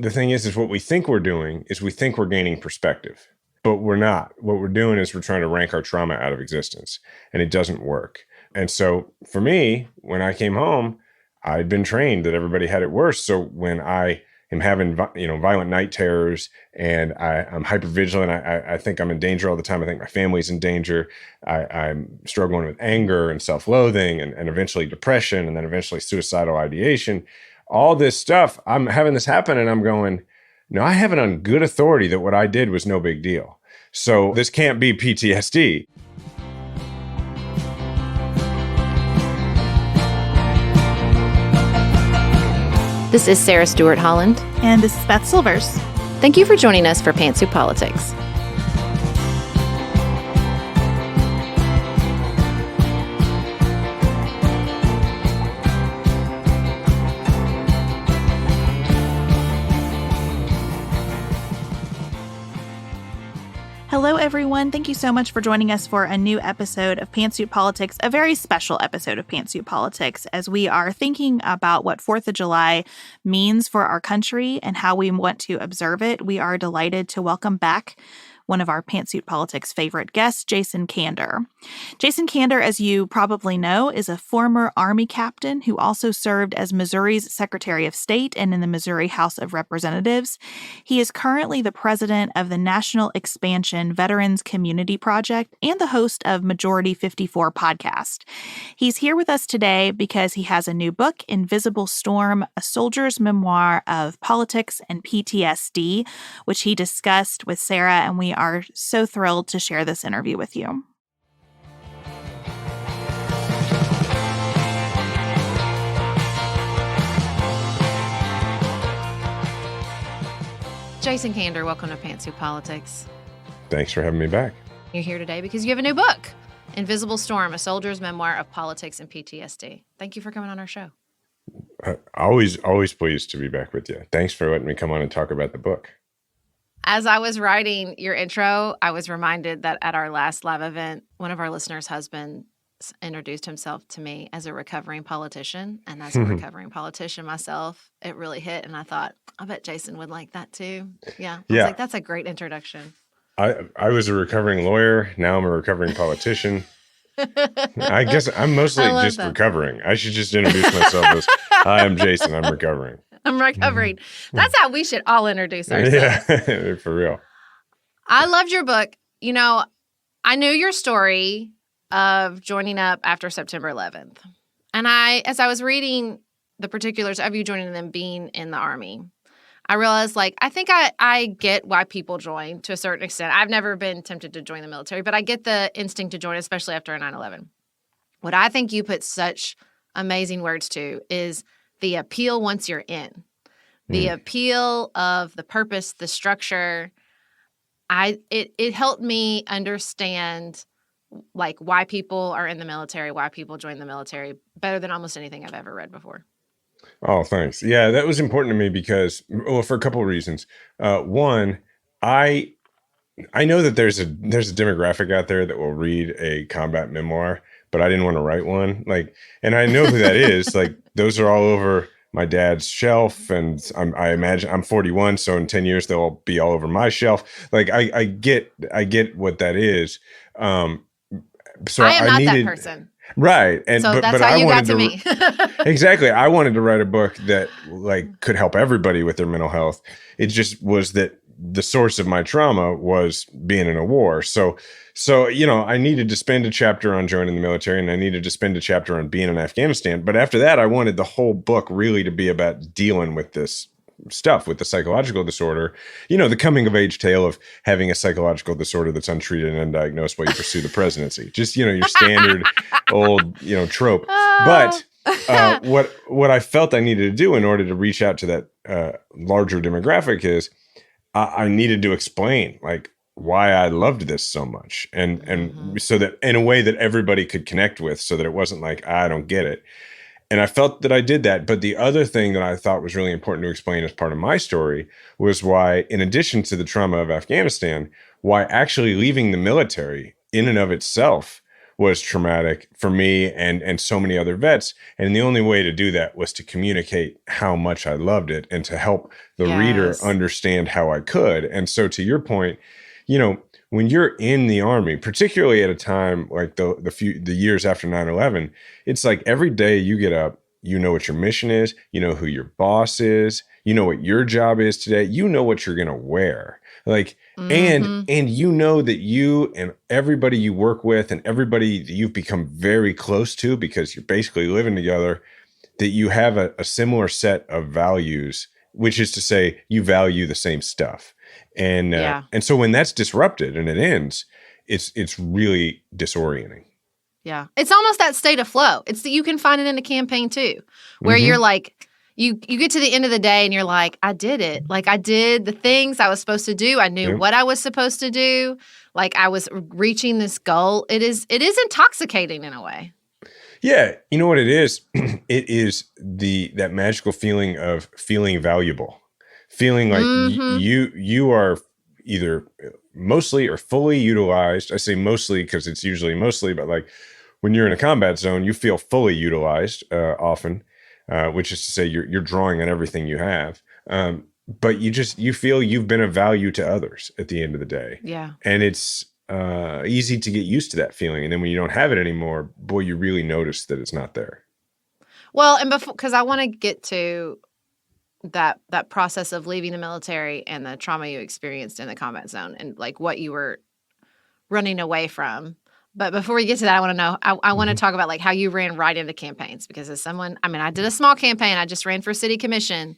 the thing is what we think we're doing is we think we're gaining perspective, but we're not. What we're doing is we're trying to rank our trauma out of existence, and it doesn't work. And so for me, when I came home, I'd been trained that everybody had it worse. So when I am having, violent night terrors and I'm hypervigilant, I think I'm in danger all the time. I think my family's in danger. I'm struggling with anger and self-loathing and eventually depression and then eventually suicidal ideation. All this stuff, I'm having this happen and I'm going, no, I have it on good authority that what I did was no big deal. So this can't be PTSD. This is Sarah Stewart Holland. And this is Beth Silvers. Thank you for joining us for Pantsuit Politics. Hello, everyone. Thank you so much for joining us for a new episode of Pantsuit Politics, a very special episode of Pantsuit Politics, as we are thinking about what 4th of July means for our country and how we want to observe it. We are delighted to welcome back one of our Pantsuit Politics favorite guests, Jason Kander. Jason Kander, as you probably know, is a former Army captain who also served as Missouri's Secretary of State and in the Missouri House of Representatives. He is currently the president of the National Expansion Veterans Community Project and the host of Majority 54 podcast. He's here with us today because he has a new book, Invisible Storm, A Soldier's Memoir of Politics and PTSD, which he discussed with Sarah, and we are so thrilled to share this interview with you. Jason Kander, welcome to Pantsuit Politics. Thanks for having me back. You're here today because you have a new book, Invisible Storm, A Soldier's Memoir of Politics and PTSD. Thank you for coming on our show. Always pleased to be back with you. Thanks for letting me come on and talk about the book. As I was writing your intro, I was reminded that at our last live event, one of our listeners' husbands introduced himself to me as a recovering politician. And as a recovering politician myself, it really hit. And I thought, I bet Jason would like that too. I was like, that's a great introduction. I was a recovering lawyer. Now I'm a recovering politician. I guess I'm mostly just recovering. I should just introduce myself as, hi, I'm Jason. I'm recovering. I'm recovering. That's how we should all introduce ourselves. Yeah, for real. I loved your book. You know, I knew your story of joining up after September 11th. And as I was reading the particulars of you joining them being in the Army, I realized, I think I get why people join to a certain extent. I've never been tempted to join the military, but I get the instinct to join, especially after a 9/11. What I think you put such amazing words to is the appeal once you're in. The appeal of the purpose, the structure. It helped me understand why people are in the military, why people join the military better than almost anything I've ever read before. Oh, thanks. Yeah, that was important to me because, for a couple of reasons. One, I know that there's a demographic out there that will read a combat memoir, but I didn't want to write one. And I know who that is. Those are all over my dad's shelf, and I imagine I'm 41, so in 10 years they'll all be all over my shelf. I get what that is. So I am not that person. Right. So that's how you got to me. Exactly. I wanted to write a book that could help everybody with their mental health. It just was that the source of my trauma was being in a war. So, I needed to spend a chapter on joining the military, and I needed to spend a chapter on being in Afghanistan. But after that, I wanted the whole book really to be about dealing with this stuff, with the psychological disorder, the coming of age tale of having a psychological disorder that's untreated and undiagnosed while you pursue the presidency. Just, your standard old, trope. But what I felt I needed to do in order to reach out to that larger demographic is I needed to explain why I loved this so much. And so that in a way that everybody could connect with, so that it wasn't I don't get it. And I felt that I did that. But the other thing that I thought was really important to explain as part of my story was why, in addition to the trauma of Afghanistan, why actually leaving the military in and of itself was traumatic for me and so many other vets. And the only way to do that was to communicate how much I loved it and to help the reader understand how I could. And so to your point, when you're in the Army, particularly at a time like the years after 9/11, it's like every day you get up, you know what your mission is, you know who your boss is, you know what your job is today, you know what you're going to wear. Like, and you know that you and everybody you work with and everybody that you've become very close to because you're basically living together, that you have a similar set of values, which is to say you value the same stuff. And so when that's disrupted and it ends, it's really disorienting. Yeah. It's almost that state of flow. It's that you can find it in a campaign too, where you're like, you get to the end of the day and you're like, I did it. Like I did the things I was supposed to do. I knew what I was supposed to do. Like I was reaching this goal. It is intoxicating in a way. Yeah. You know what it is? It is that magical feeling of feeling valuable, feeling like you are either mostly or fully utilized. I say mostly because it's usually mostly, but like when you're in a combat zone, you feel fully utilized often, which is to say you're drawing on everything you have. But you feel you've been of value to others at the end of the day. Yeah. And it's easy to get used to that feeling. And then when you don't have it anymore, boy, you really notice that it's not there. Well, and because I want to get to that process of leaving the military and the trauma you experienced in the combat zone and like what you were running away from. But before we get to that, I want to know, I want to talk about like how you ran right into campaigns, because as someone, I did a small campaign. I just ran for city commission,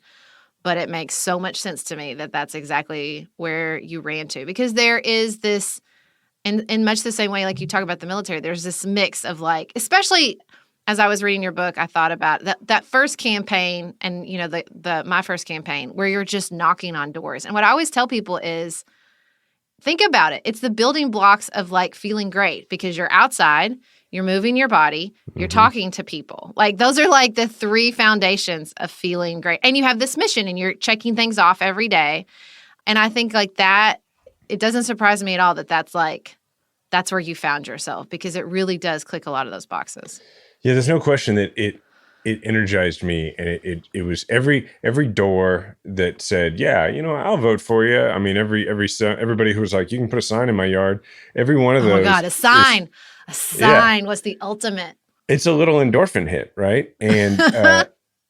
but it makes so much sense to me that that's exactly where you ran to, because there is this, in much the same way, like you talk about the military, there's this mix of like, especially as I was reading your book, I thought about that first campaign and, my first campaign where you're just knocking on doors. And what I always tell people is, think about it. It's the building blocks of like feeling great, because you're outside, you're moving your body, you're talking to people. Like those are like the three foundations of feeling great. And you have this mission and you're checking things off every day. And I think like that, it doesn't surprise me at all that that's where you found yourself, because it really does click a lot of those boxes. Yeah, there's no question that it energized me, and it was every door that said, yeah, I'll vote for you. I mean, everybody who was like, you can put a sign in my yard. Every one of those. Oh my God, a sign was the ultimate. It's a little endorphin hit, right? And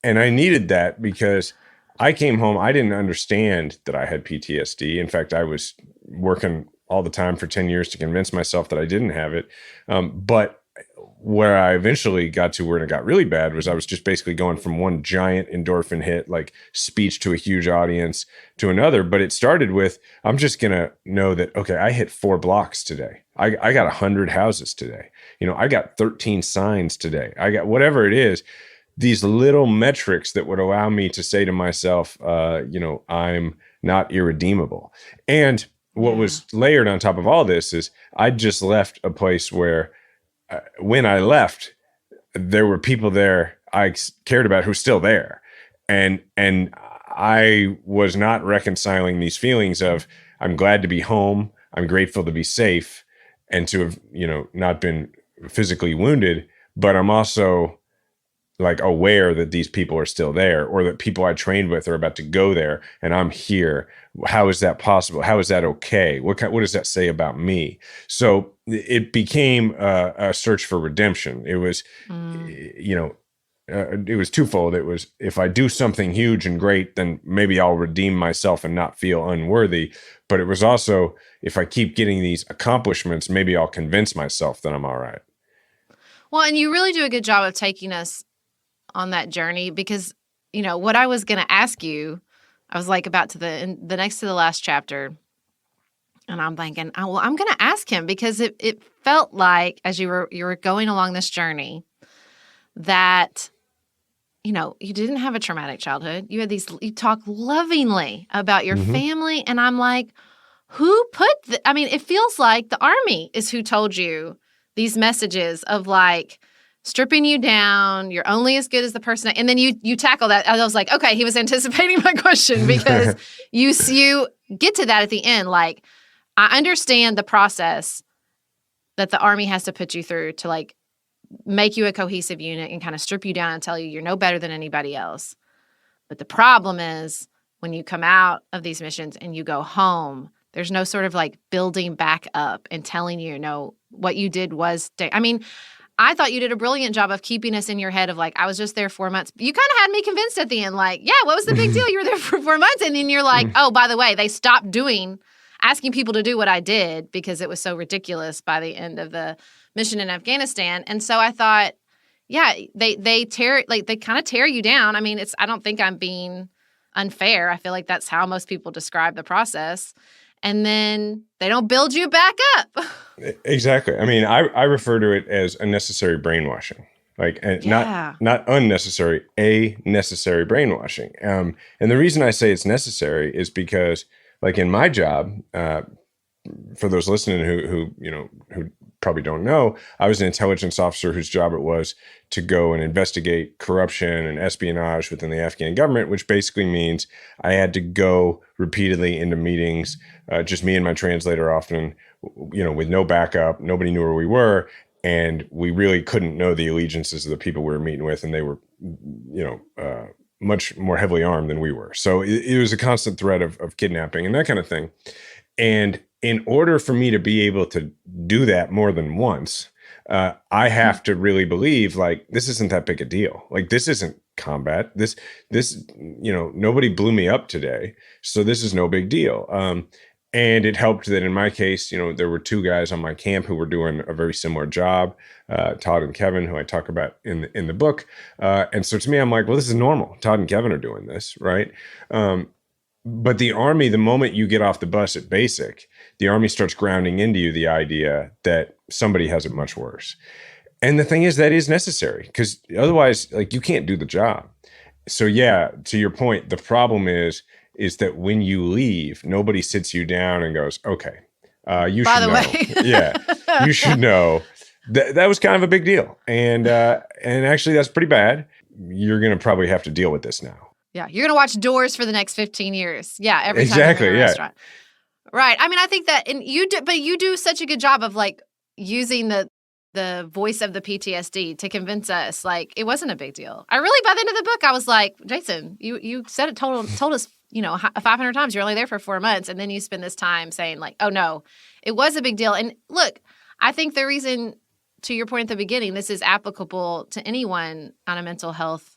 and I needed that because I came home. I didn't understand that I had PTSD. In fact, I was working all the time for 10 years to convince myself that I didn't have it. But where I eventually got to where it got really bad was I was just basically going from one giant endorphin hit, like speech to a huge audience, to another. But it started with, I'm just going to know that, okay, I hit 4 blocks today. I got 100 houses today. I got 13 signs today. I got whatever it is, these little metrics that would allow me to say to myself, I'm not irredeemable. And what was layered on top of all this is I just left a place where when I left, there were people there I cared about who were still there. And I was not reconciling these feelings of, I'm glad to be home, I'm grateful to be safe, and to have, not been physically wounded, but I'm also like aware that these people are still there, or that people I trained with are about to go there and I'm here. How is that possible? How is that okay? What does that say about me? So it became a search for redemption. It was, it was twofold. It was, if I do something huge and great, then maybe I'll redeem myself and not feel unworthy. But it was also, if I keep getting these accomplishments, maybe I'll convince myself that I'm all right. Well, and you really do a good job of taking us on that journey, because, what I was going to ask you, I was like about to the next to the last chapter, and I'm thinking, I'm going to ask him, because it felt like as you were going along this journey that, you didn't have a traumatic childhood. You talk lovingly about your family, and I'm like, who put it feels like the Army is who told you these messages of like stripping you down, you're only as good as the person. And then you tackle that. I was like, okay, he was anticipating my question, because you get to that at the end. Like, I understand the process that the Army has to put you through to like make you a cohesive unit and kind of strip you down and tell you you're no better than anybody else. But the problem is when you come out of these missions and you go home, there's no sort of like building back up and telling you, no, what you did was, I mean, I thought you did a brilliant job of keeping us in your head of like, I was just there 4 months. You kind of had me convinced at the end, like, yeah, what was the big deal? You were there for 4 months. And then you're like, oh, by the way, they stopped asking people to do what I did because it was so ridiculous by the end of the mission in Afghanistan. And so I thought, yeah, they kind of tear you down. I mean, I don't think I'm being unfair. I feel like that's how most people describe the process. And then they don't build you back up. Exactly. I mean, I refer to it as unnecessary brainwashing, like not unnecessary, a necessary brainwashing. And the reason I say it's necessary is because, like in my job, for those listening who probably don't know, I was an intelligence officer whose job it was to go and investigate corruption and espionage within the Afghan government, which basically means I had to go repeatedly into meetings, just me and my translator often, with no backup. Nobody knew where we were. And we really couldn't know the allegiances of the people we were meeting with. And they were, much more heavily armed than we were. So it was a constant threat of kidnapping and that kind of thing. And in order for me to be able to do that more than once, I have to really believe like, this isn't that big a deal. Like, this isn't combat. This, nobody blew me up today. So this is no big deal. And it helped that in my case, there were two guys on my camp who were doing a very similar job, Todd and Kevin, who I talk about in the book. And so to me, I'm like, well, this is normal. Todd and Kevin are doing this, right? But the Army, the moment you get off the bus at basic, the Army starts grounding into you the idea that somebody has it much worse. And the thing is, that is necessary because otherwise, like, you can't do the job. So yeah, to your point, the problem is that when you leave, nobody sits you down and goes, okay, you should know. Yeah, you should know that was kind of a big deal. And actually that's pretty bad. You're going to probably have to deal with this now. Yeah, you're going to watch Doors for the next 15 years. Yeah, every time you're in a restaurant. Right. I mean, I think that, and you do such a good job of like using the voice of the PTSD to convince us like it wasn't a big deal. I really, by the end of the book, I was like, Jason, you said it, told us, 500 times you're only there for 4 months. And then you spend this time saying like, oh no, it was a big deal. And look, I think the reason, to your point at the beginning, this is applicable to anyone on a mental health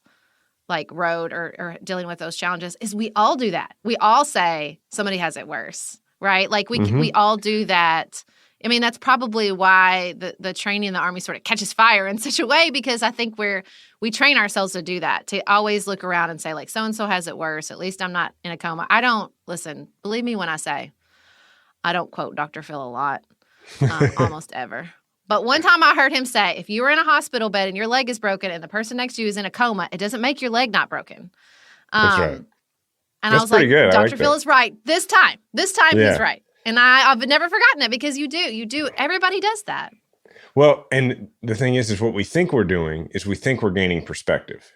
like road or dealing with those challenges is we all do that. We all say somebody has it worse, right? Like we all do that. I mean, that's probably why the training in the Army sort of catches fire in such a way, because I think we train ourselves to do that, to always look around and say like, so-and-so has it worse. At least I'm not in a coma. Believe me when I say I don't quote Dr. Phil a lot, almost ever. But one time I heard him say, if you were in a hospital bed and your leg is broken and the person next to you is in a coma, it doesn't make your leg not broken. That's right. And that's I was like, good. Dr. Phil is right. This time he's right. And I've never forgotten it because you do. Everybody does that. Well, and the thing is what we think we're doing is we think we're gaining perspective.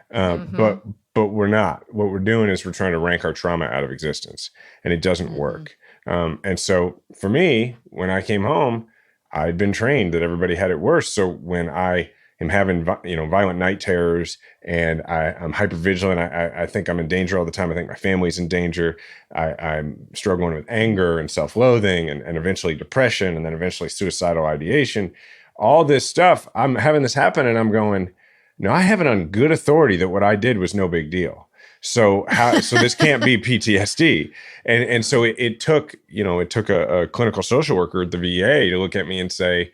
But we're not. What we're doing is we're trying to rank our trauma out of existence, and it doesn't work. And so for me, when I came home, I'd been trained that everybody had it worse. So when I am having, violent night terrors and I'm hypervigilant, I think I'm in danger all the time. I think my family's in danger. I'm struggling with anger and self-loathing and eventually depression and then eventually suicidal ideation. All this stuff, I'm having this happen and I'm going, no, I have it on good authority that what I did was no big deal. So this can't be PTSD. And so it took a clinical social worker at the VA to look at me and say,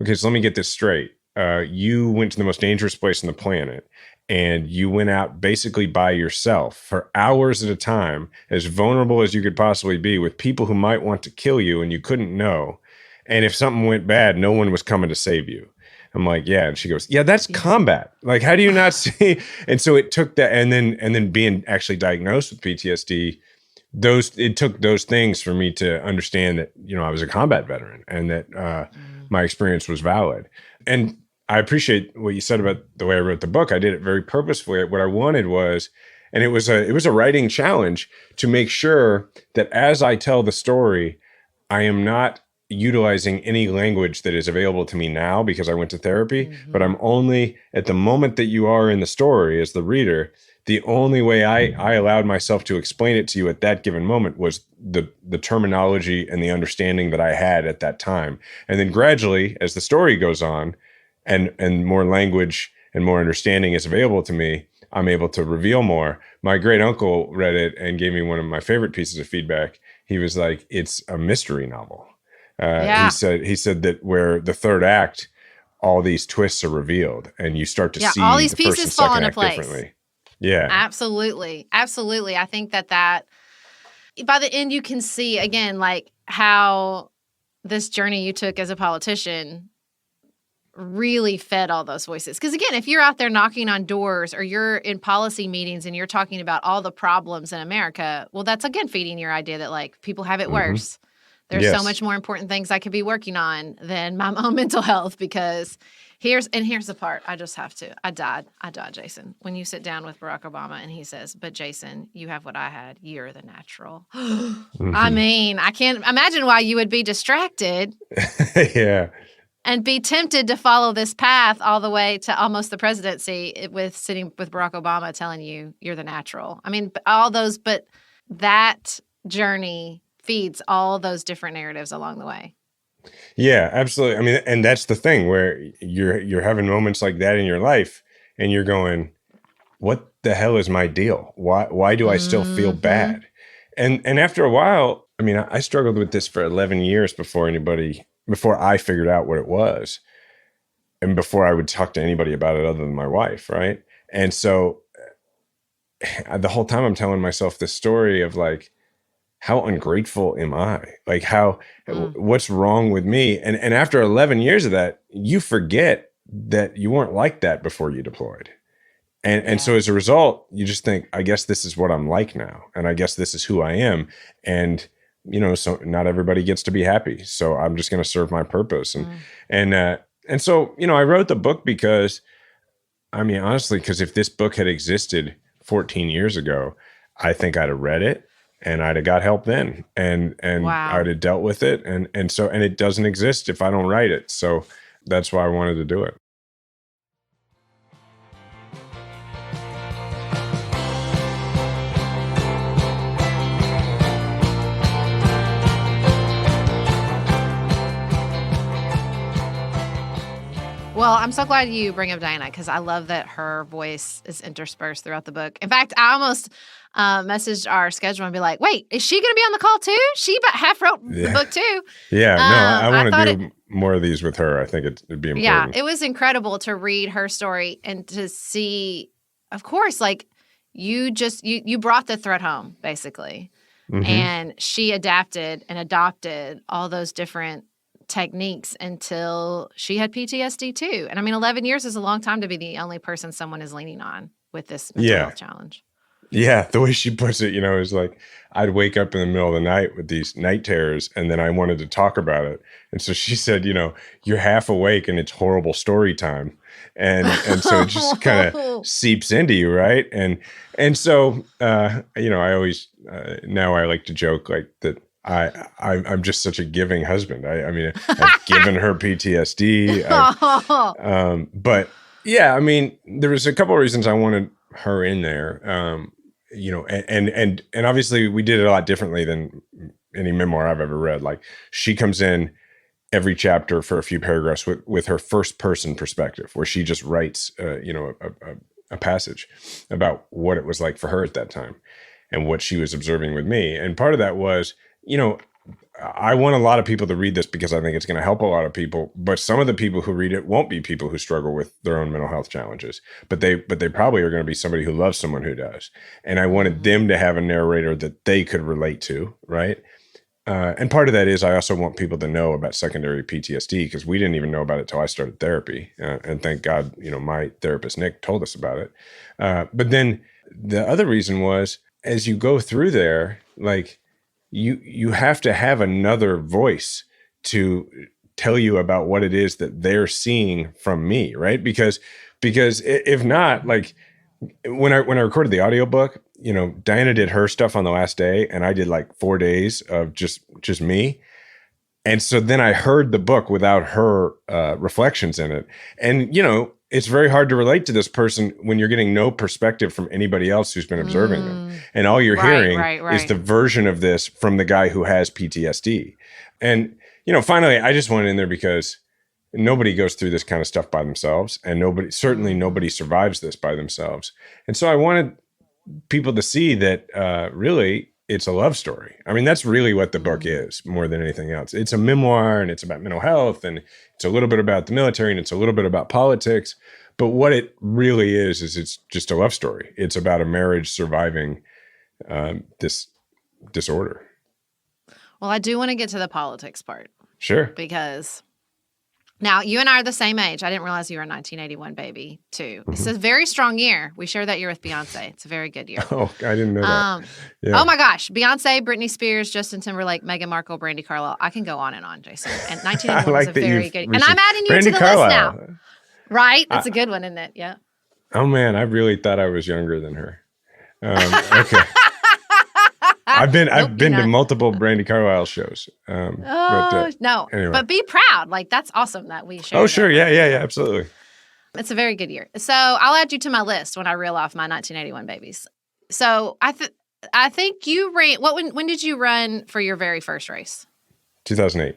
okay, so let me get this straight. You went to the most dangerous place on the planet and you went out basically by yourself for hours at a time, as vulnerable as you could possibly be, with people who might want to kill you and you couldn't know. And if something went bad, no one was coming to save you. I'm like, yeah. And she goes, yeah, that's combat. Like, how do you not see? And so it took that. And then being actually diagnosed with PTSD, it took those things for me to understand that, I was a combat veteran and that my experience was valid. And I appreciate what you said about the way I wrote the book. I did it very purposefully. What I wanted was, and it was a writing challenge to make sure that as I tell the story, I am not, utilizing any language that is available to me now because I went to therapy, but I'm only at the moment that you are in the story as the reader. The only way I allowed myself to explain it to you at that given moment was the terminology and the understanding that I had at that time. And then gradually, as the story goes on and more language and more understanding is available to me, I'm able to reveal more. My great uncle read it and gave me one of my favorite pieces of feedback. He was like, it's a mystery novel. He said that where the third act, all these twists are revealed and you start to see all these the first pieces and fall second into act place. differently. Yeah. Absolutely. Absolutely. I think that by the end, you can see again, like how this journey you took as a politician really fed all those voices. Because again, if you're out there knocking on doors or you're in policy meetings and you're talking about all the problems in America, well, that's again feeding your idea that like people have it worse. There's so much more important things I could be working on than my own mental health because here's the part. I just have to. I died, Jason. When you sit down with Barack Obama and he says, but Jason, you have what I had. You're the natural. I mean, I can't imagine why you would be distracted. Yeah. And be tempted to follow this path all the way to almost the presidency with sitting with Barack Obama telling you you're the natural. I mean, but that journey feeds all those different narratives along the way. Yeah, absolutely. I mean, and that's the thing where you're having moments like that in your life and you're going, what the hell is my deal? Why do I still feel bad? And after a while, I mean, I struggled with this for 11 years before I figured out what it was and before I would talk to anybody about it other than my wife, right? And so the whole time I'm telling myself this story of like, how ungrateful am I? Like what's wrong with me? And after 11 years of that, you forget that you weren't like that before you deployed. And so as a result, you just think, I guess this is what I'm like now. And I guess this is who I am. And, so not everybody gets to be happy. So I'm just going to serve my purpose. And so, I wrote the book because, I mean, honestly, because if this book had existed 14 years ago, I think I'd have read it. And I'd have got help then, and wow. I'd have dealt with it, and it doesn't exist if I don't write it. So that's why I wanted to do it. Well, I'm so glad you bring up Diana because I love that her voice is interspersed throughout the book. In fact, I almost messaged our schedule and be like, wait, is she going to be on the call too? She about half wrote the book too. Yeah, no, I want to do more of these with her. I think it'd be important. Yeah, it was incredible to read her story and to see, of course, like you brought the threat home, basically. And she adapted and adopted all those different techniques until she had PTSD too. And I mean, 11 years is a long time to be the only person someone is leaning on with this mental health challenge. Yeah, the way she puts it, is like I'd wake up in the middle of the night with these night terrors and then I wanted to talk about it. And so she said, you're half awake and it's horrible story time. And so it just kind of seeps into you, right? And so, I always, now I like to joke like that I'm just such a giving husband. I mean, I've given her PTSD. But yeah, I mean, there was a couple of reasons I wanted her in there. And obviously we did it a lot differently than any memoir I've ever read. Like she comes in every chapter for a few paragraphs with her first person perspective, where she just writes, a passage about what it was like for her at that time and what she was observing with me. And part of that was, I want a lot of people to read this because I think it's going to help a lot of people. But some of the people who read it won't be people who struggle with their own mental health challenges. But they probably are going to be somebody who loves someone who does. And I wanted them to have a narrator that they could relate to, right? And part of that is I also want people to know about secondary PTSD because we didn't even know about it till I started therapy. And thank God, my therapist, Nick, told us about it. But then the other reason was as you go through there, like, you have to have another voice to tell you about what it is that they're seeing from me, right? Because if not, like when I recorded the audiobook, Diana did her stuff on the last day and I did like 4 days of just me. And so then I heard the book without her reflections in it. And, it's very hard to relate to this person when you're getting no perspective from anybody else who's been observing them. And all you're hearing is the version of this from the guy who has PTSD. And, finally, I just went in there because nobody goes through this kind of stuff by themselves. And certainly nobody survives this by themselves. And so I wanted people to see that really it's a love story. I mean, that's really what the book is more than anything else. It's a memoir and it's about mental health and it's a little bit about the military and it's a little bit about politics. But what it really is it's just a love story. It's about a marriage surviving this disorder. Well, I do want to get to the politics part. Sure. Because now you and I are the same age. I didn't realize you were a 1981 baby too. It's a very strong year. We share that year with Beyonce. It's a very good year. Oh, I didn't know that. Yeah. Oh my gosh. Beyonce, Britney Spears, Justin Timberlake, Meghan Markle, Brandi Carlile. I can go on, Jason. And 1981 was a very good year. And I'm adding you to the list now. Right? That's a good one, isn't it? Yeah. Oh man, I really thought I was younger than her. Okay. I've been to multiple Brandi Carlile shows. Anyway. But be proud. Like, that's awesome that we share. Oh, sure. Yeah, absolutely. It's a very good year. So I'll add you to my list when I reel off my 1981 babies. So I think you ran. When did you run for your very first race? 2008.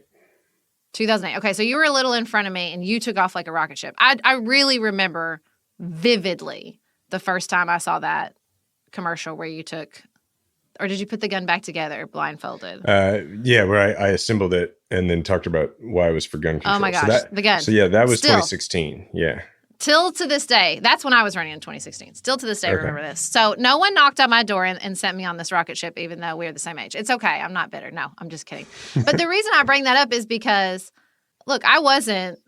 2008. Okay, so you were a little in front of me, and you took off like a rocket ship. I really remember vividly the first time I saw that commercial where you took. Or did you put the gun back together blindfolded? Where I assembled it and then talked about why it was for gun control. Oh my gosh, the gun. So yeah, that was 2016. Yeah. Till to this day, that's when I was running in 2016. Still to this day, remember this. So no one knocked on my door and sent me on this rocket ship, even though we're the same age. It's okay. I'm not bitter. No, I'm just kidding. But the reason I bring that up is because, look, I wasn't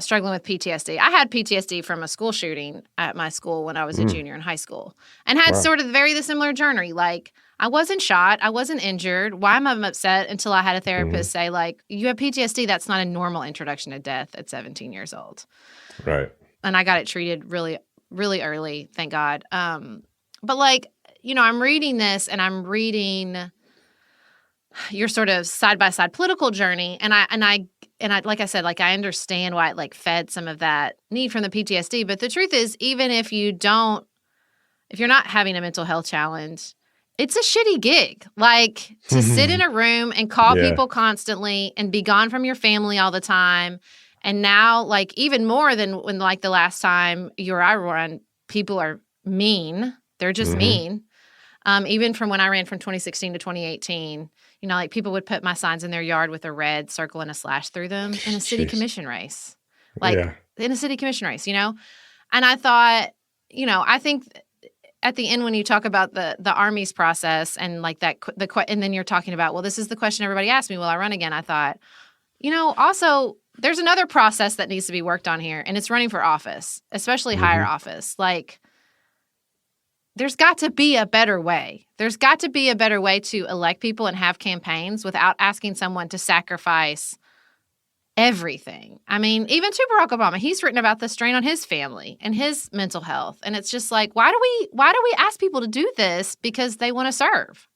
struggling with PTSD. I had PTSD from a school shooting at my school when I was a junior in high school and had sort of the similar journey. Like, I wasn't shot. I wasn't injured. Why am I upset? Until I had a therapist say, like, you have PTSD. That's not a normal introduction to death at 17 years old. Right. And I got it treated really, really early, thank God. But, like, I'm reading this and I'm reading your sort of side-by-side political journey. And I, like I said, like, I understand why it like fed some of that need from the PTSD. But the truth is, even if you're not having a mental health challenge, it's a shitty gig. Like, to sit in a room and call people constantly and be gone from your family all the time. And now, like, even more than when, like, the last time you or I ran, people are mean. They're just mean. Even from when I ran from 2016 to 2018, like, people would put my signs in their yard with a red circle and a slash through them in a city commission race. Like, in a city commission race, And I thought, I think at the end when you talk about the Army's process and, like, and then you're talking about, well, this is the question everybody asked me, will I run again? I thought, also, there's another process that needs to be worked on here, and it's running for office, especially higher office. Like, there's got to be a better way. There's got to be a better way to elect people and have campaigns without asking someone to sacrifice everything. I mean, even to Barack Obama, he's written about the strain on his family and his mental health. And it's just like, why do we ask people to do this because they want to serve?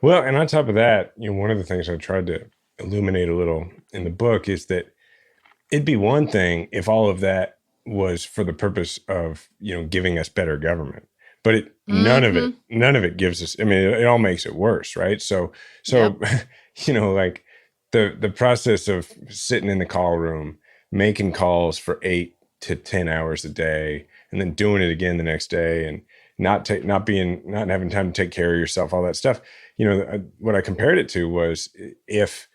Well, and on top of that, one of the things I tried to illuminate a little in the book is that it'd be one thing if all of that was for the purpose of, giving us better government. But none of it gives us, I mean, it all makes it worse, right? So like the process of sitting in the call room, making calls for 8 to 10 hours a day, and then doing it again the next day, and not having time to take care of yourself, all that stuff. What I compared it to was if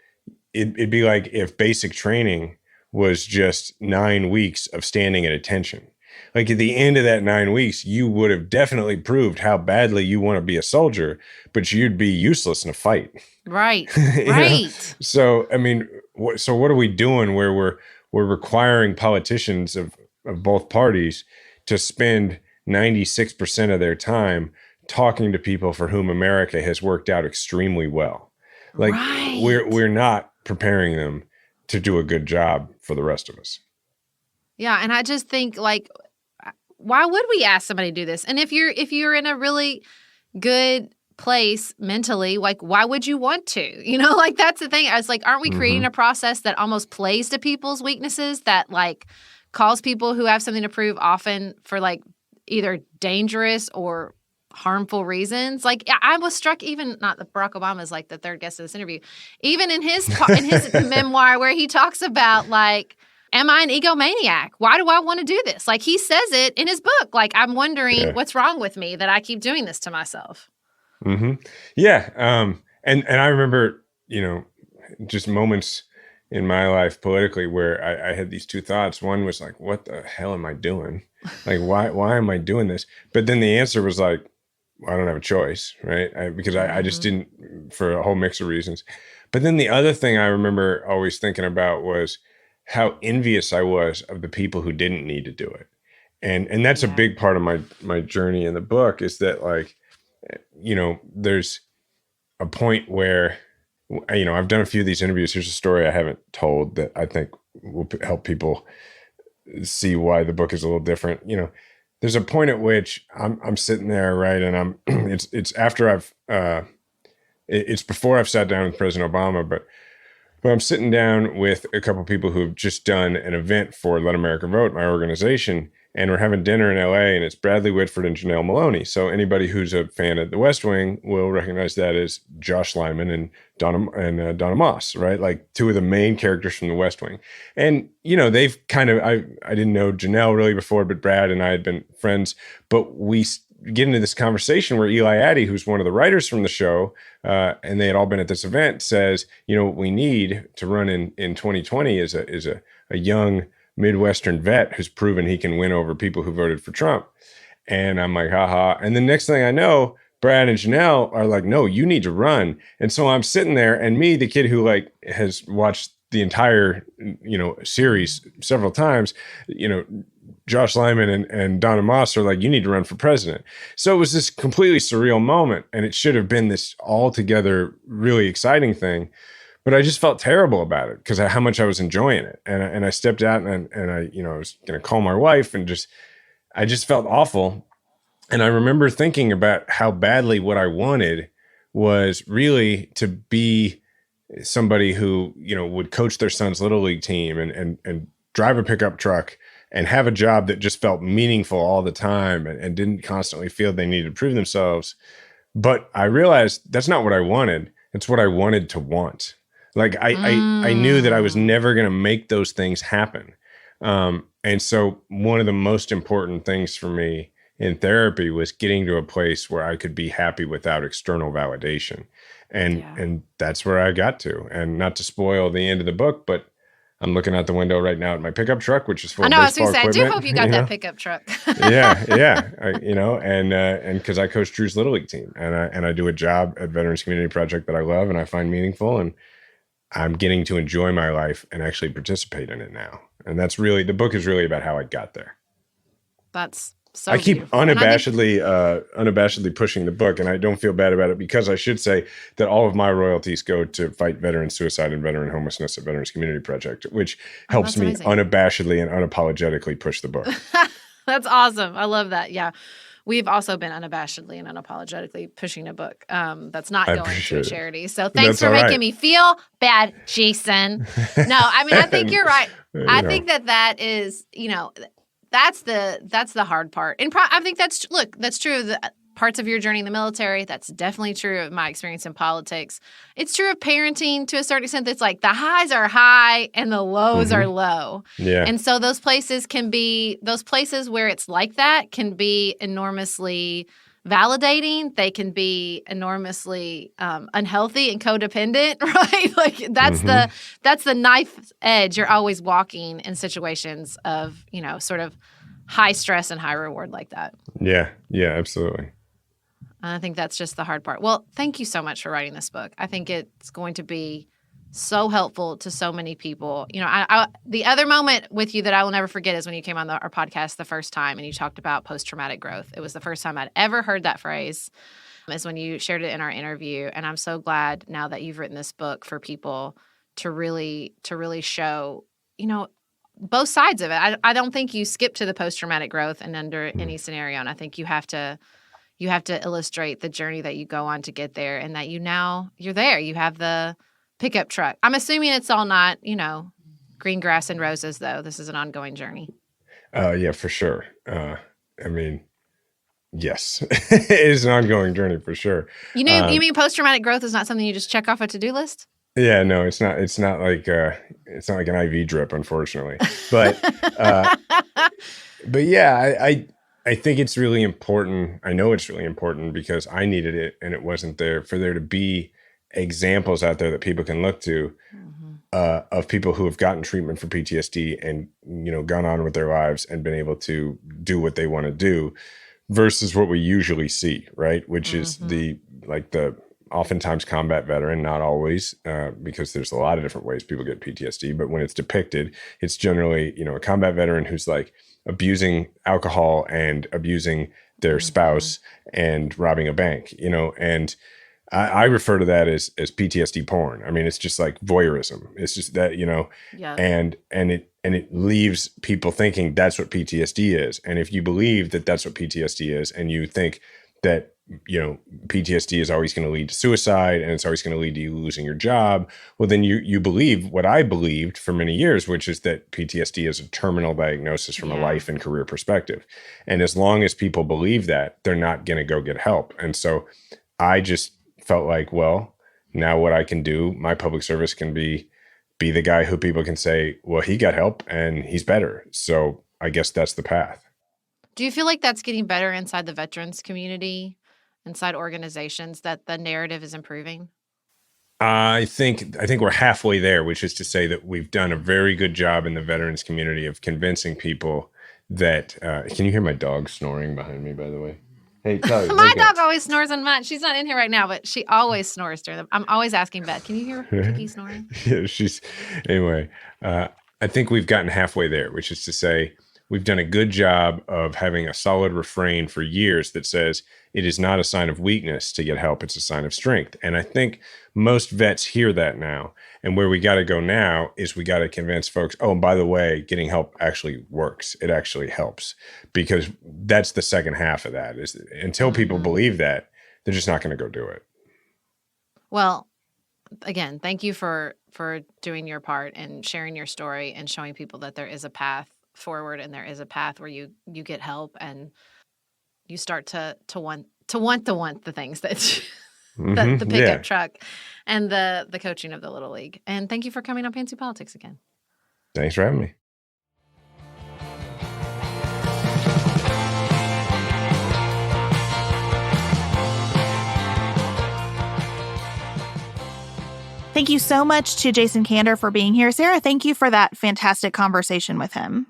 it'd be like if basic training was just 9 weeks of standing at attention. Like, at the end of that 9 weeks, you would have definitely proved how badly you want to be a soldier, but you'd be useless in a fight. Right. Right. So, I mean, what are we doing where we're requiring politicians of both parties to spend 96% of their time talking to people for whom America has worked out extremely well? Like, we're not preparing them to do a good job for the rest of us. Yeah, and I just think, like, why would we ask somebody to do this? And if you're in a really good place mentally. Like, why would you want to? You know, like that's the thing. I was like, aren't we creating a process that almost plays to people's weaknesses, that like calls people who have something to prove often for like either dangerous or harmful reasons? Like, I was struck, even not that Barack Obama is like the third guest of this interview, even in his memoir where he talks about like, am I an egomaniac? Why do I want to do this? Like, he says it in his book. Like, I'm wondering what's wrong with me that I keep doing this to myself. Yeah. And I remember, just moments in my life politically where I had these two thoughts. One was like, what the hell am I doing? Like, why am I doing this? But then the answer was like, I don't have a choice, right? Because I just didn't, for a whole mix of reasons. But then the other thing I remember always thinking about was how envious I was of the people who didn't need to do it. And that's a big part of my journey in the book, is that like, there's a point where, I've done a few of these interviews. Here's a story I haven't told that I think will help people see why the book is a little different. There's a point at which I'm sitting there, right? And it's after it's before I've sat down with President Obama, but I'm sitting down with a couple of people who've just done an event for Let America Vote, my organization, and we're having dinner in LA, and it's Bradley Whitford and Janelle Maloney. So anybody who's a fan of The West Wing will recognize that as Josh Lyman and Donna Moss, right? Like two of the main characters from The West Wing. And, they've kind of, I didn't know Janelle really before, but Brad and I had been friends. But we get into this conversation where Eli Addy, who's one of the writers from the show, and they had all been at this event, says, what we need to run in 2020 is a young Midwestern vet who's proven he can win over people who voted for Trump. And I'm like, haha. And the next thing I know, Brad and Janelle are like, no, you need to run. And so I'm sitting there, and me, the kid who like has watched the entire, series several times, Josh Lyman and Donna Moss are like, you need to run for president. So it was this completely surreal moment, and it should have been this altogether really exciting thing. But I just felt terrible about it because how much I was enjoying it. And I stepped out and I, I was going to call my wife, and I just felt awful. And I remember thinking about how badly what I wanted was really to be somebody who, would coach their son's little league team and drive a pickup truck and have a job that just felt meaningful all the time and didn't constantly feel they needed to prove themselves. But I realized that's not what I wanted. It's what I wanted to want. Like I knew that I was never going to make those things happen. And so one of the most important things for me in therapy was getting to a place where I could be happy without external validation. And that's where I got to. And not to spoil the end of the book, but I'm looking out the window right now at my pickup truck, which is full of baseball equipment. I do hope you got that pickup truck. yeah. And because I coach Drew's Little League team, and I do a job at Veterans Community Project that I love and I find meaningful, and I'm getting to enjoy my life and actually participate in it now. And that's really, the book is really about how I got there. That's so I keep beautiful. unabashedly pushing the book, and I don't feel bad about it, because I should say that all of my royalties go to fight veteran suicide and veteran homelessness at Veterans Community Project, which helps me unabashedly and unapologetically push the book. That's awesome. I love that. Yeah. We've also been unabashedly and unapologetically pushing a book that's not going to a charity. So thanks for making me feel bad, Jason. No, I mean, I think you're right. I think that is, that's the hard part. And I think that's true of the parts of your journey in the military. That's definitely true of my experience in politics. It's true of parenting to a certain extent. That's like the highs are high and the lows are low. Yeah. And so those places where it's like that can be enormously validating. They can be enormously unhealthy and codependent, right? Like that's the knife edge you're always walking in situations of, sort of high stress and high reward like that. Yeah, absolutely. And I think that's just the hard part. Well, thank you so much for writing this book. I think it's going to be so helpful to so many people. The other moment with you that I will never forget is when you came on our podcast the first time and you talked about post-traumatic growth. It was the first time I'd ever heard that phrase, is when you shared it in our interview. And I'm so glad now that you've written this book for people to really show, both sides of it. I don't think you skip to the post-traumatic growth and under any scenario. And I think you have to you have to illustrate the journey that you go on to get there, and that you're there. You have the pickup truck. I'm assuming it's all not, green grass and roses, though. This is an ongoing journey. Yeah, for sure. I mean, yes, it is an ongoing journey for sure. You mean post-traumatic growth is not something you just check off a to-do list? Yeah, no, it's not. It's not like an IV drip, unfortunately. But but yeah, I think it's really important. I know it's really important because I needed it, and it wasn't there for there to be examples out there that people can look to of people who have gotten treatment for PTSD and gone on with their lives and been able to do what they want to do, versus what we usually see, right? Which is the oftentimes combat veteran, not always, because there's a lot of different ways people get PTSD. But when it's depicted, it's generally, a combat veteran who's like abusing alcohol and abusing their spouse and robbing a bank, and I refer to that as PTSD porn. I mean, it's just like voyeurism. It's just that, and it leaves people thinking that's what PTSD is. And if you believe that that's what PTSD is, and you think that PTSD is always going to lead to suicide and it's always going to lead to you losing your job, well, then you believe what I believed for many years, which is that PTSD is a terminal diagnosis from a life and career perspective. And as long as people believe that, they're not going to go get help. And so I just felt like, well, now what I can do, my public service can be the guy who people can say, well, he got help and he's better. So I guess that's the path. Do you feel like that's getting better inside the veterans community, inside organizations, that the narrative is improving? I think we're halfway there, which is to say that we've done a very good job in the veterans community of convincing people that, can you hear my dog snoring behind me, by the way? Hey, Kelly, my dog always snores on mine. She's not in here right now, but she always snores during them. I'm always asking Beth, can you hear Kiki snoring? Yeah, anyway, I think we've gotten halfway there, which is to say we've done a good job of having a solid refrain for years that says it is not a sign of weakness to get help. It's a sign of strength. And I think most vets hear that now. And where we got to go now is we got to convince folks, oh, and by the way, getting help actually works. It actually helps, because that's the second half of that is until people believe that, they're just not going to go do it. Well, again, thank you for doing your part and sharing your story and showing people that there is a path forward and there is a path where you get help and you start to want the things that the pickup truck and the coaching of the Little League. And thank you for coming on Pantsuit Politics again. Thanks for having me. Thank you so much to Jason Kander for being here. Sarah, thank you for that fantastic conversation with him.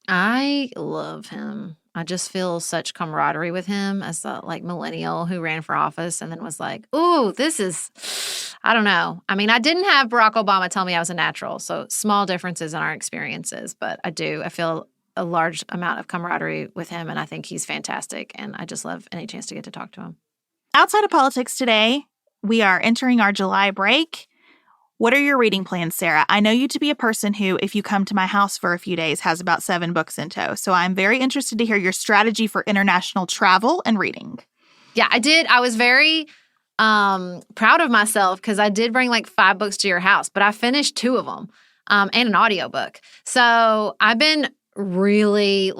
I love him. I just feel such camaraderie with him as a millennial who ran for office and then was like, ooh, this is, I don't know. I mean, I didn't have Barack Obama tell me I was a natural, so small differences in our experiences, but I feel a large amount of camaraderie with him, and I think he's fantastic, and I just love any chance to get to talk to him. Outside of politics today, we are entering our July break. What are your reading plans, Sarah? I know you to be a person who, if you come to my house for a few days, has about 7 books in tow. So I'm very interested to hear your strategy for international travel and reading. Yeah, I did. I was very proud of myself because I did bring 5 books to your house, but I finished 2 of them and an audiobook. So I've been really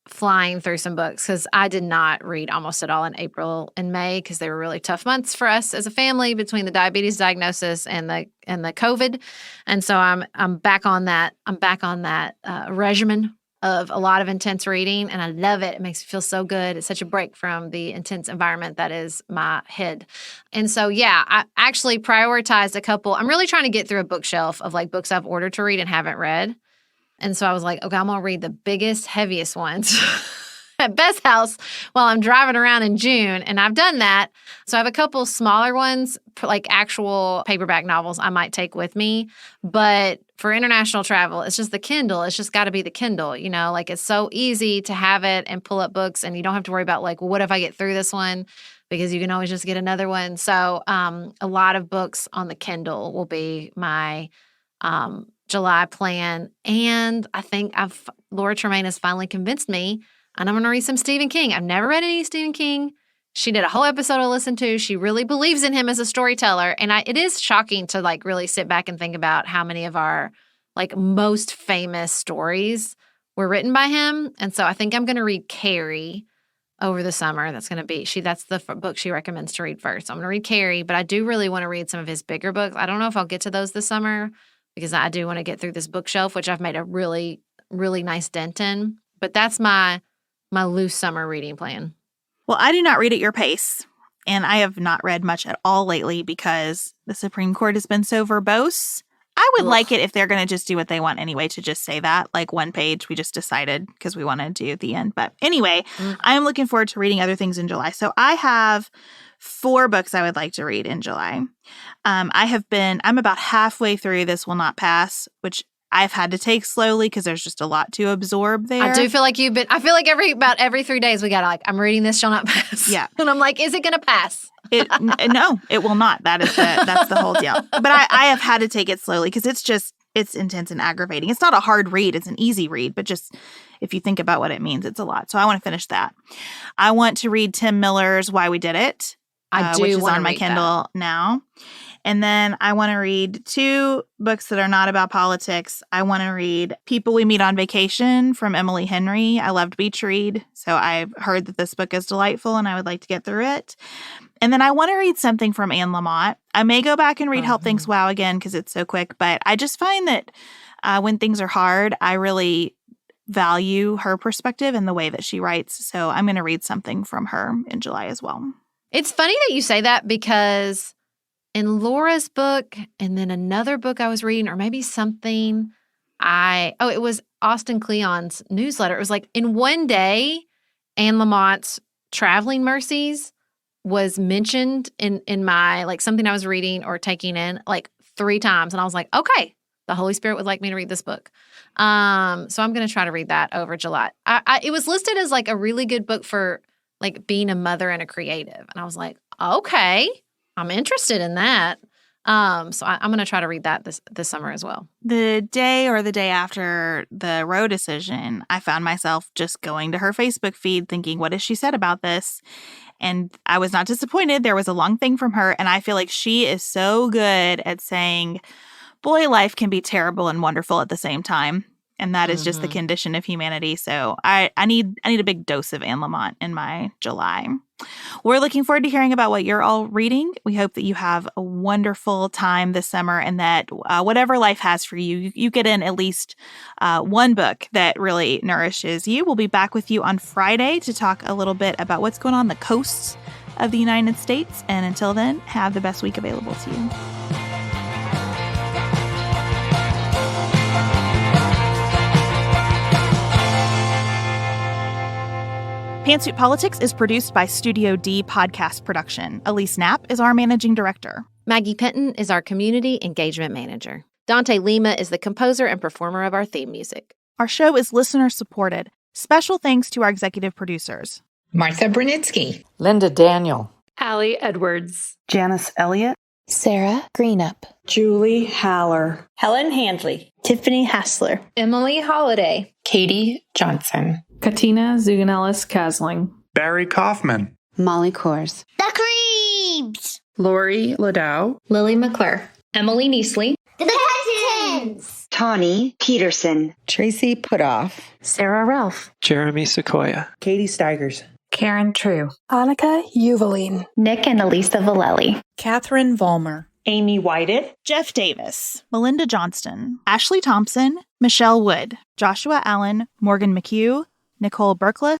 flying through some books because I did not read almost at all in April and May because they were really tough months for us as a family between the diabetes diagnosis and the COVID. And so I'm back on that. I'm back on that regimen of a lot of intense reading, and I love it. It makes me feel so good. It's such a break from the intense environment that is my head. And so, yeah, I actually prioritized a couple. I'm really trying to get through a bookshelf of books I've ordered to read and haven't read. And so I was like, okay, I'm going to read the biggest, heaviest ones at Beth's house while I'm driving around in June. And I've done that. So I have a couple smaller ones, actual paperback novels I might take with me. But for international travel, it's just the Kindle. It's just got to be the Kindle. It's so easy to have it and pull up books. And you don't have to worry about well, what if I get through this one? Because you can always just get another one. So a lot of books on the Kindle will be my July plan. And I think Laura Tremaine has finally convinced me, and I'm going to read some Stephen King. I've never read any Stephen King. She did a whole episode I listened to. She really believes in him as a storyteller. And it is shocking to like really sit back and think about how many of our like most famous stories were written by him. And so I think I'm going to read Carrie over the summer. That's the book she recommends to read first. I'm going to read Carrie, but I do really want to read some of his bigger books. I don't know if I'll get to those this summer because I do want to get through this bookshelf, which I've made a really, really nice dent in. But that's my loose summer reading plan. Well, I do not read at your pace, and I have not read much at all lately because the Supreme Court has been so verbose. I would like it if they're going to just do what they want anyway, to just say that, like one page, we just decided because we wanted to at the end. But anyway, I am looking forward to reading other things in July. So I have 4 books I would like to read in July. I'm about halfway through This Will Not Pass, which I've had to take slowly because there's just a lot to absorb there. I do feel like I feel like about every 3 days we got to I'm reading This Shall Not Pass. Yeah. And I'm like, is it going to pass? No, it will not. That's the whole deal. But I have had to take it slowly because it's intense and aggravating. It's not a hard read. It's an easy read. But just if you think about what it means, it's a lot. So I want to finish that. I want to read Tim Miller's Why We Did It, which is on my Kindle now. And then I want to read 2 books that are not about politics. I want to read People We Meet on Vacation from Emily Henry. I loved Beach Read, so I've heard that this book is delightful and I would like to get through it. And then I want to read something from Anne Lamott. I may go back and read Help Things Wow again because it's so quick, but I just find that when things are hard, I really value her perspective and the way that she writes. So I'm going to read something from her in July as well. It's funny that you say that because in Laura's book, and then another book I was reading, or maybe something, it was Austin Kleon's newsletter. It was like in one day, Anne Lamott's Traveling Mercies was mentioned in my, like something I was reading or taking in like 3 times. And I was like, okay, the Holy Spirit would like me to read this book. So I'm going to try to read that over July. It was listed as like a really good book for like being a mother and a creative. And I was like, okay, I'm interested in that. So I'm going to try to read that this summer as well. The day or the day after the Roe decision, I found myself just going to her Facebook feed thinking, what has she said about this? And I was not disappointed. There was a long thing from her. And I feel like she is so good at saying, boy, life can be terrible and wonderful at the same time. And that is just the condition of humanity. So I need a big dose of Anne Lamott in my July. We're looking forward to hearing about what you're all reading. We hope that you have a wonderful time this summer and that whatever life has for you, you get in at least one book that really nourishes you. We'll be back with you on Friday to talk a little bit about what's going on the coasts of the United States. And until then, have the best week available to you. Pantsuit Politics is produced by Studio D Podcast Production. Elise Knapp is our managing director. Maggie Penton is our community engagement manager. Dante Lima is the composer and performer of our theme music. Our show is listener supported. Special thanks to our executive producers: Martha Brunitsky, Linda Daniel, Allie Edwards, Janice Elliott, Sarah Greenup, Julie Haller, Helen Handley, Tiffany Hassler, Emily Holiday, Katie Johnson, Katina Zuganellis-Kasling, Barry Kaufman, Molly Kors, The Creeps, Lori Ladow, Lily McClure, Emily Neasley, The Cousins, Tawny Peterson, Tracy Putoff, Sarah Ralph, Jeremy Sequoia, Katie Steigers, Karen True, Annika Uvaline, Nick and Elisa Valelli, Catherine Vollmer, Amy Whited, Jeff Davis, Melinda Johnston, Ashley Thompson, Michelle Wood, Joshua Allen, Morgan McHugh, Nicole Berkla,